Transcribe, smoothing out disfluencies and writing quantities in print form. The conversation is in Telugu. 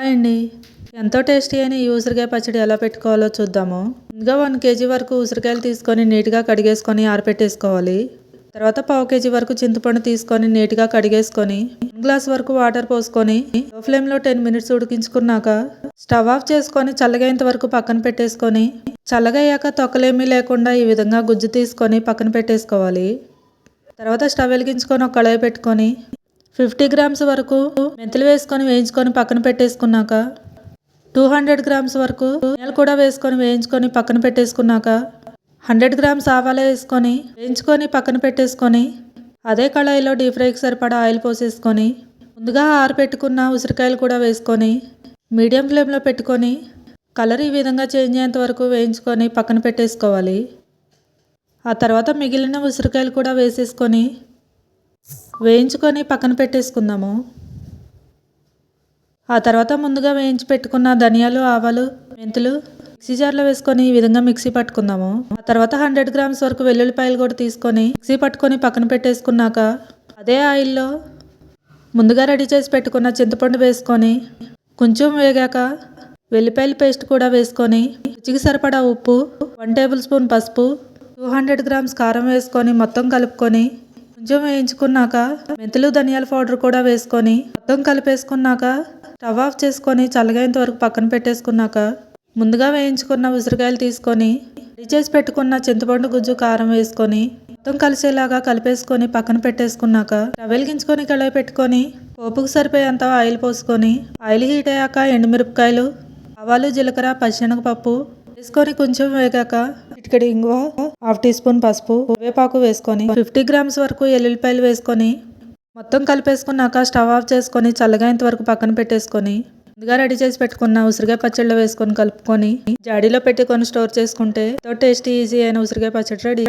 హాయ్ అండి. ఎంతో టేస్టీ అయిన ఈ ఉసిరికాయ పచ్చడి ఎలా పెట్టుకోవాలో చూద్దాము. ముందుగా 1 కేజీ వరకు ఉసిరికాయలు తీసుకొని నీట్గా కడిగేసుకొని ఆరబెట్టేసుకోవాలి. తర్వాత 1/2 కేజీ వరకు చింతపండు తీసుకొని నీట్గా కడిగేసుకొని 1 గ్లాస్ వరకు వాటర్ పోసుకొని లో ఫ్లేమ్లో 10 మినిట్స్ ఉడికించుకున్నాక స్టవ్ ఆఫ్ చేసుకొని చల్లగేంత వరకు పక్కన పెట్టేసుకొని చల్లగయ్యాక తొక్కలేమీ లేకుండా ఈ విధంగా గుజ్జు తీసుకొని పక్కన పెట్టేసుకోవాలి. తర్వాత స్టవ్ వెలిగించుకొని ఒక కళాయి పెట్టుకొని 50 గ్రామ్స్ వరకు మెంతులు వేసుకొని వేయించుకొని పక్కన పెట్టేసుకున్నాక 200 గ్రామ్స్ వరకు ధనియాలు కూడా వేసుకొని వేయించుకొని పక్కన పెట్టేసుకున్నాక 100 గ్రామ్స్ ఆవాలు వేసుకొని వేయించుకొని పక్కన పెట్టేసుకొని అదే కళాయిలో డీప్ ఫ్రైకి సరిపడా ఆయిల్ పోసేసుకొని ముందుగా ఆరబెట్టుకున్న ఉసిరికాయలు కూడా వేసుకొని మీడియం ఫ్లేమ్లో పెట్టుకొని కలర్ ఈ విధంగా చేంజ్ అయ్యేంత వరకు వేయించుకొని పక్కన పెట్టేసుకోవాలి. ఆ తర్వాత మిగిలిన ఉసిరికాయలు కూడా వేసేసుకొని వేయించుకొని పక్కన పెట్టేసుకుందాము. ఆ తర్వాత ముందుగా వేయించి పెట్టుకున్న ధనియాలు, ఆవాలు, మెంతులు మిక్సీ జార్లో వేసుకొని ఈ విధంగా మిక్సీ పట్టుకుందాము. ఆ తర్వాత 100 గ్రామ్స్ వరకు వెల్లుల్లిపాయలు కూడా తీసుకొని మిక్సీ పట్టుకొని పక్కన పెట్టేసుకున్నాక అదే ఆయిల్లో ముందుగా రెడీ చేసి పెట్టుకున్న చింతపండు వేసుకొని కొంచెం వేగాక వెల్లిపాయల పేస్ట్ కూడా వేసుకొని రుచికి సరిపడా ఉప్పు, 1 టేబుల్ స్పూన్ పసుపు, 200 గ్రామ్స్ కారం వేసుకొని మొత్తం కలుపుకొని కొంచెం వేయించుకున్నాక మెంతులు, ధనియాల పౌడర్ కూడా వేసుకొని మొత్తం కలిపేసుకున్నాక స్టవ్ ఆఫ్ చేసుకొని చల్లగైనంత వరకు పక్కన పెట్టేసుకున్నాక ముందుగా వేయించుకున్న ఉసిరికాయలు తీసుకొని రెడీ చేసి పెట్టుకున్న చింతపండు గుజ్జు, కారం వేసుకొని మొత్తం కలిసేలాగా కలిపేసుకొని పక్కన పెట్టేసుకున్నాక స్టవ్ వెలిగించుకొని కళాయి పెట్టుకొని పోపుకు సరిపోయేంత ఆయిల్ పోసుకొని ఆయిల్ హీట్ అయ్యాక ఎండుమిరపకాయలు, ఆవాలు, జీలకర్ర, పచ్చిశనగపప్పు వేసుకొని కొంచెం వేగాక చిటికెడు ఇంగువ, 1/2 టీ స్పూన్ పసుపు, కరివేపాకు వేసుకొని 50 గ్రామ్స్ వరకు ఎల్లుల్లిపాయలు వేసుకొని మొత్తం కలిపేసుకున్నాక స్టవ్ ఆఫ్ చేసుకొని చల్లగైనంత వరకు పక్కన పెట్టేసుకొని ముందుగా రెడీ చేసి పెట్టుకున్న ఉసిరికాయ పచ్చడిలో వేసుకొని కలుపుకొని జాడీలో పెట్టుకొని స్టోర్ చేసుకుంటే ఎంతో టేస్టీ, ఈజీ అయిన ఉసిరికాయ పచ్చడి రెడీ.